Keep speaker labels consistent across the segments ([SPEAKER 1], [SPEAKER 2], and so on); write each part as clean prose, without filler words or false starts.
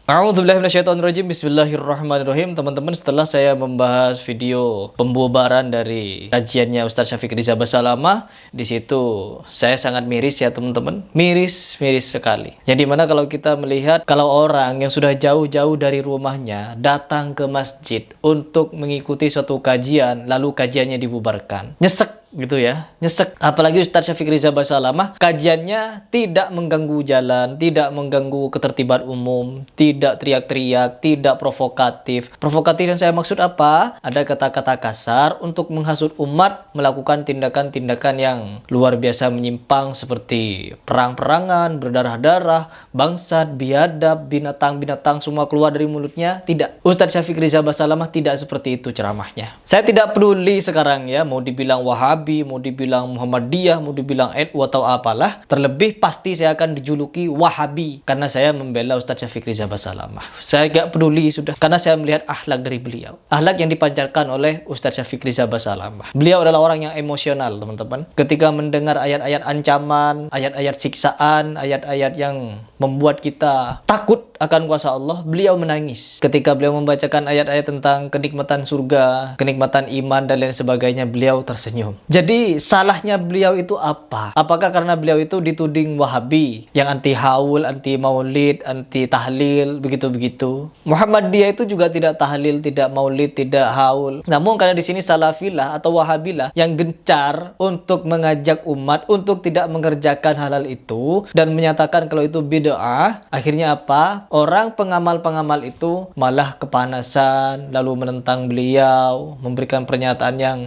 [SPEAKER 1] A'udzubillahi minasyaitonirrajim. Bismillahirrahmanirrahim. Teman-teman, setelah saya membahas video pembubaran dari kajiannya Ustadz Syafiq Riza Basalamah, di situ saya sangat miris ya teman-teman. Miris sekali. Yang dimana kalau kita melihat kalau orang yang sudah jauh-jauh dari rumahnya datang ke masjid untuk mengikuti suatu kajian, lalu kajiannya dibubarkan. Nyesek gitu ya, nyesek. Apalagi Ustadz Syafiq Riza Basalamah, kajiannya tidak mengganggu jalan, tidak mengganggu ketertiban umum, tidak teriak-teriak, tidak provokatif. Provokatif yang saya maksud apa? Ada kata-kata kasar untuk menghasut umat melakukan tindakan-tindakan yang luar biasa menyimpang seperti perang-perangan, berdarah-darah, bangsat, biadab, binatang-binatang semua keluar dari mulutnya. Tidak. Ustadz Syafiq Riza Basalamah tidak seperti itu ceramahnya. Saya tidak peduli sekarang ya, mau dibilang Wahabi, mau dibilang Muhammadiyah, mau dibilang NU atau apalah. Terlebih pasti saya akan dijuluki Wahabi karena saya membela Ustadz Syafiq Riza Basalamah. Saya gak peduli sudah karena saya melihat akhlak dari beliau. Akhlak yang dipancarkan oleh Ustadz Syafiq Riza Basalamah. Beliau adalah orang yang emosional, teman-teman. Ketika mendengar ayat-ayat ancaman, ayat-ayat siksaan, ayat-ayat yang membuat kita takut akan kuasa Allah, beliau menangis. Ketika beliau membacakan ayat-ayat tentang kenikmatan surga, kenikmatan iman dan lain sebagainya, beliau tersenyum. Jadi salahnya beliau itu apa? Apakah karena beliau itu dituding Wahabi yang anti haul, anti maulid, anti tahlil, begitu-begitu? Muhammadiyah itu juga tidak tahlil, tidak maulid, tidak haul. Namun karena di sini Salafilah atau Wahabilah yang gencar untuk mengajak umat untuk tidak mengerjakan hal-hal itu dan menyatakan kalau itu bid'ah, akhirnya apa? Orang pengamal-pengamal itu malah kepanasan, lalu menentang beliau, memberikan pernyataan yang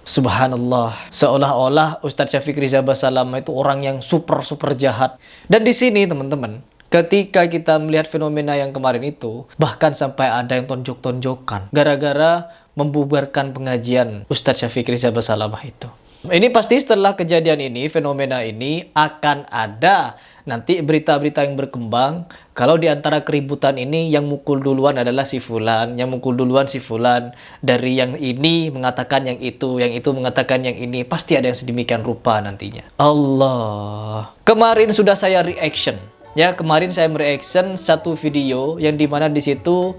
[SPEAKER 1] subhanallah, seolah-olah Ustadz Syafiq Riza Basalamah itu orang yang super jahat. Dan di sini teman-teman, ketika kita melihat fenomena yang kemarin itu, bahkan sampai ada yang tonjok-tonjokan gara-gara membubarkan pengajian Ustadz Syafiq Riza Basalamah itu. Ini pasti setelah kejadian ini, fenomena ini akan ada nanti berita-berita yang berkembang kalau di antara keributan ini yang mukul duluan adalah si fulan, yang mukul duluan si fulan, dari yang ini mengatakan yang itu mengatakan yang ini, pasti ada yang sedemikian rupa nantinya. Allah. Kemarin sudah saya reaction. Ya, kemarin saya mereaction satu video yang dimana di situ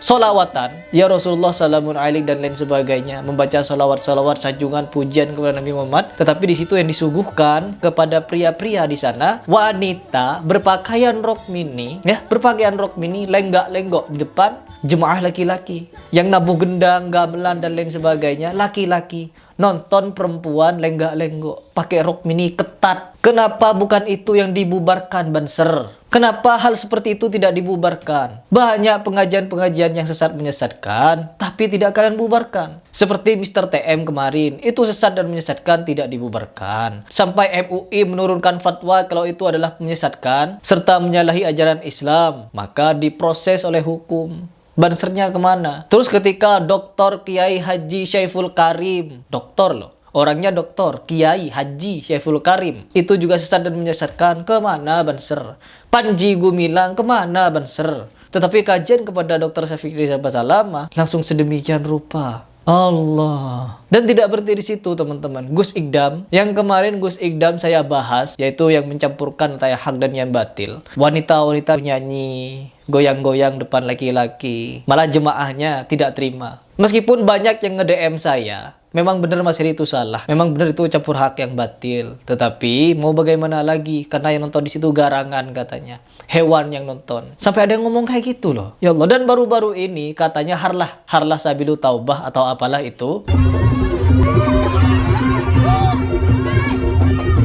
[SPEAKER 1] solawatan, ya Rasulullah salamun alaik dan lain sebagainya, membaca solawat-solawat sanjungan pujian kepada Nabi Muhammad. Tetapi di situ yang disuguhkan kepada pria-pria di sana, wanita berpakaian rok mini, ya berpakaian rok mini, lenggak-lenggok di depan jemaah laki-laki, yang nabuh gendang, gamelan dan lain sebagainya, laki-laki. Nonton perempuan lenggak-lenggok pakai rok mini ketat. Kenapa bukan itu yang dibubarkan, Banser? Kenapa hal seperti itu tidak dibubarkan? Banyak pengajian-pengajian yang sesat menyesatkan, tapi tidak kalian bubarkan. Seperti Mr. TM kemarin, itu sesat dan menyesatkan, tidak dibubarkan. Sampai MUI menurunkan fatwa kalau itu adalah menyesatkan, serta menyalahi ajaran Islam, maka diproses oleh hukum. Bansernya kemana? Terus ketika Dr. Kiai Haji Syaiful Karim, doktor loh, orangnya doktor, Kiai Haji Syaiful Karim, itu juga sesat dan menyesatkan, kemana Banser? Panji Gumilang, kemana Banser? Tetapi kajian kepada Dr. Syafiq Riza Basalamah langsung sedemikian rupa. Allah. Dan tidak berhenti di situ teman-teman. Gus Ikdam, yang kemarin Gus Ikdam saya bahas, yaitu yang mencampurkan antara hak dan yang batil. Wanita-wanita nyanyi, goyang-goyang depan laki-laki. Malah jemaahnya tidak terima. Meskipun banyak yang nge-DM saya, memang benar Mas Heri itu salah. Memang benar itu campur hak yang batil. Tetapi mau bagaimana lagi? Karena yang nonton di situ garangan katanya. Hewan yang nonton. Sampai ada yang ngomong kayak gitu loh. Ya Allah. Dan baru-baru ini katanya harlah sabilu taubah atau apalah itu.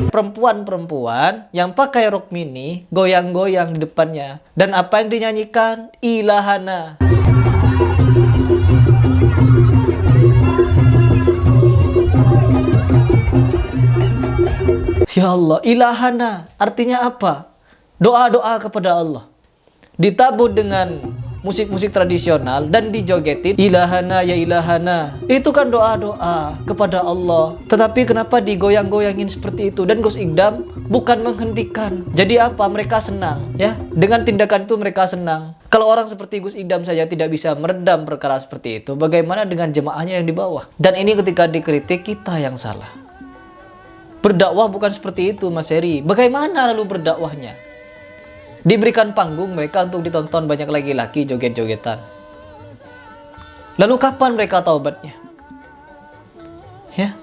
[SPEAKER 1] Perempuan-perempuan yang pakai rok mini goyang-goyang di depannya. Dan apa yang dinyanyikan? Ilahana. Ya Allah, ilahana artinya apa? Doa-doa kepada Allah. Ditabur dengan musik-musik tradisional dan dijogetin ilahana ya ilahana. Itu kan doa-doa kepada Allah. Tetapi kenapa digoyang-goyangin seperti itu? Dan Gus Ikdam bukan menghentikan. Jadi apa? Mereka senang, ya. Dengan tindakan itu mereka senang. Kalau orang seperti Gus Ikdam saja tidak bisa meredam perkara seperti itu, bagaimana dengan jemaahnya yang di bawah? Dan ini ketika dikritik, kita yang salah. Berdakwah bukan seperti itu, Mas Heri. Bagaimana lalu berdakwahnya? Diberikan panggung mereka untuk ditonton banyak laki-laki joget-jogetan. Lalu kapan mereka taubatnya? Ya.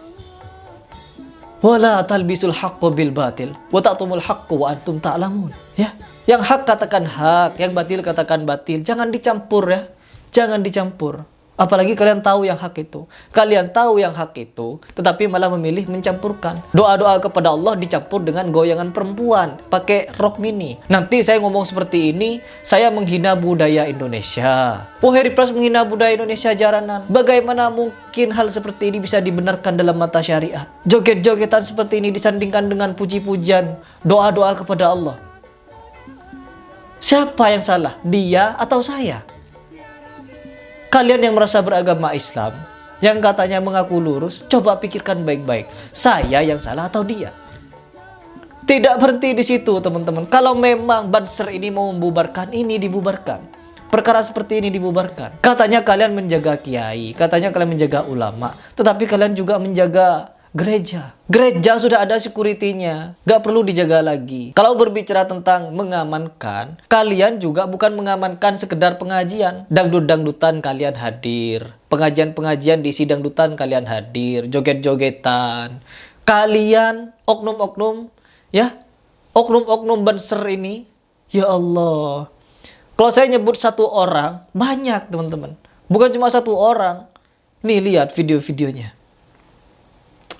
[SPEAKER 1] Wala talbisul haqqo bil batil wa ta'tumul haqqo wa antum ta'lamun. Ya. Yang hak katakan hak, yang batil katakan batil. Jangan dicampur ya. Jangan dicampur. Apalagi kalian tahu yang hak itu. Kalian tahu yang hak itu, tetapi malah memilih mencampurkan. Doa-doa kepada Allah dicampur dengan goyangan perempuan, pakai rok mini. Nanti saya ngomong seperti ini, saya menghina budaya Indonesia. Oh, Harry Pras menghina budaya Indonesia jaranan. Bagaimana mungkin hal seperti ini bisa dibenarkan dalam mata syariat? Joget-jogetan seperti ini disandingkan dengan puji-pujian, doa-doa kepada Allah. Siapa yang salah? Dia atau saya? Kalian yang merasa beragama Islam, yang katanya mengaku lurus, coba pikirkan baik-baik. Saya yang salah atau dia? Tidak berhenti di situ, teman-teman. Kalau memang Banser ini mau membubarkan, ini dibubarkan. Perkara seperti ini dibubarkan. Katanya kalian menjaga kiai, katanya kalian menjaga ulama, tetapi kalian juga menjaga gereja. Gereja sudah ada security-nya, gak perlu dijaga lagi. Kalau berbicara tentang mengamankan, kalian juga bukan mengamankan sekedar pengajian. Dangdut-dangdutan kalian hadir, pengajian-pengajian diisi dangdutan kalian hadir, joget-jogetan. Kalian oknum-oknum, ya, oknum-oknum Banser ini, ya Allah. Kalau saya nyebut satu orang, banyak teman-teman. Bukan cuma satu orang. Nih lihat video-videonya.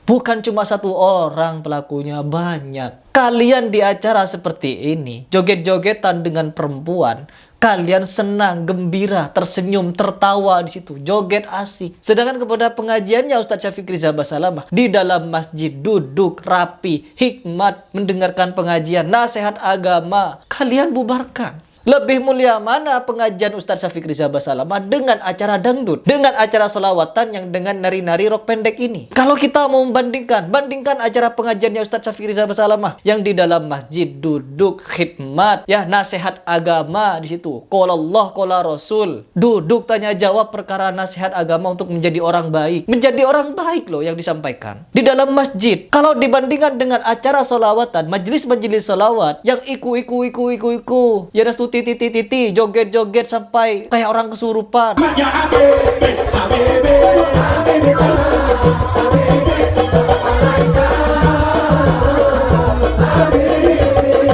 [SPEAKER 1] Bukan cuma satu orang pelakunya, banyak. Kalian di acara seperti ini, joget-jogetan dengan perempuan, kalian senang, gembira, tersenyum, tertawa di situ, joget asik. Sedangkan kepada pengajiannya Ustadz Syafiq Riza Basalamah, di dalam masjid duduk rapi, hikmat, mendengarkan pengajian, nasihat agama, kalian bubarkan. Lebih mulia mana pengajian Ustadz Syafiq Riza Basalamah dengan acara dangdut, dengan acara solawatan yang dengan nari-nari rok pendek ini? Kalau kita mau membandingkan, bandingkan acara pengajiannya Ustadz Syafiq Riza Basalamah yang di dalam masjid duduk khidmat, ya, nasihat agama di situ. Qala Allah, qala Rasul. Duduk tanya jawab perkara nasihat agama untuk menjadi orang baik. Menjadi orang baik loh yang disampaikan di dalam masjid. Kalau dibandingkan dengan acara solawatan, majelis-majelis solawat yang iku, ya Rasul titi, joget-joget sampai kayak orang kesurupan.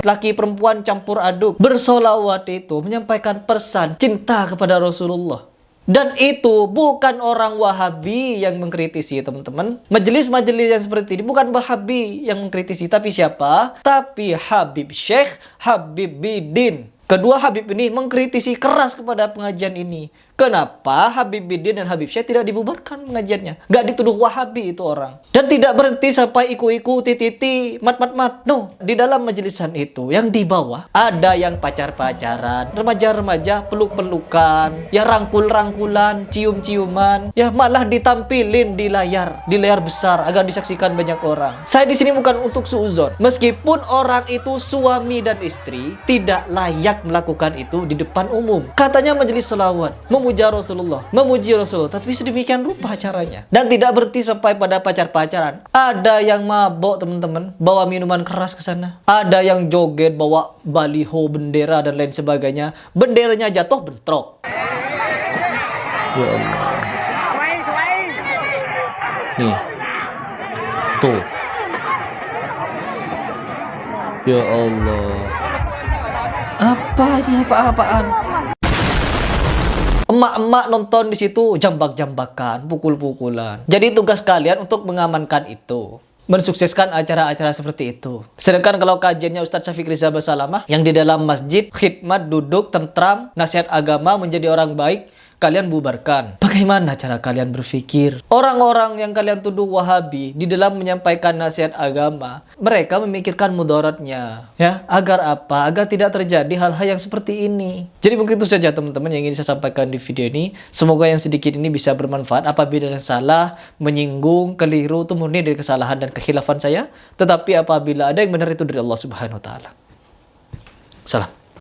[SPEAKER 1] Laki perempuan campur aduk, bersolawat itu menyampaikan pesan cinta kepada Rasulullah. Dan itu bukan orang Wahabi yang mengkritisi, teman-teman. Majelis-majelis yang seperti ini bukan Wahabi yang mengkritisi, tapi siapa? Tapi Habib Syekh, Habib Bidin. Kedua Habib ini mengkritisi keras kepada pengajian ini. Kenapa Habib Bidin dan Habib Syekh tidak dibubarkan pengajiannya? Gak dituduh Wahabi itu orang. Dan tidak berhenti sampai iku-iku, titi, mat. No, di dalam majelisan itu yang di bawah ada yang pacar-pacaran, remaja-remaja peluk-pelukan, ya rangkul-rangkulan, cium-ciuman, ya malah ditampilin di layar besar agar disaksikan banyak orang. Saya di sini bukan untuk suuzon. Meskipun orang itu suami dan istri, tidak layak melakukan itu di depan umum. Katanya majelis selawat, memuja Rasulullah, memuji Rasulullah, tapi sedemikian rupa caranya. Dan tidak berhenti sampai pada pacar-pacaran. Ada yang mabok, teman-teman, bawa minuman keras ke sana. Ada yang joget, bawa baliho, bendera, dan lain sebagainya. Benderanya jatuh, bentrok. Ya Allah. Nih. Tuh. Ya Allah. Apa ini, apa-apaan? Emak-emak nonton di situ jambak-jambakan, pukul-pukulan. Jadi tugas kalian untuk mengamankan itu, mensukseskan acara-acara seperti itu. Sedangkan kalau kajiannya Ustadz Syafiq Riza Basalamah yang di dalam masjid, khidmat, duduk, tentram, nasihat agama, menjadi orang baik, kalian bubarkan. Bagaimana cara kalian berpikir? Orang-orang yang kalian tuduh Wahabi di dalam menyampaikan nasihat agama, mereka memikirkan mudaratnya, ya, agar apa? Agar tidak terjadi hal-hal yang seperti ini. Jadi mungkin itu saja teman-teman yang ingin saya sampaikan di video ini. Semoga yang sedikit ini bisa bermanfaat. Apabila yang salah, menyinggung, keliru, itu murni dari kesalahan dan kekhilafan saya. Tetapi apabila ada yang benar, itu dari Allah Subhanahu wa taala. Salam.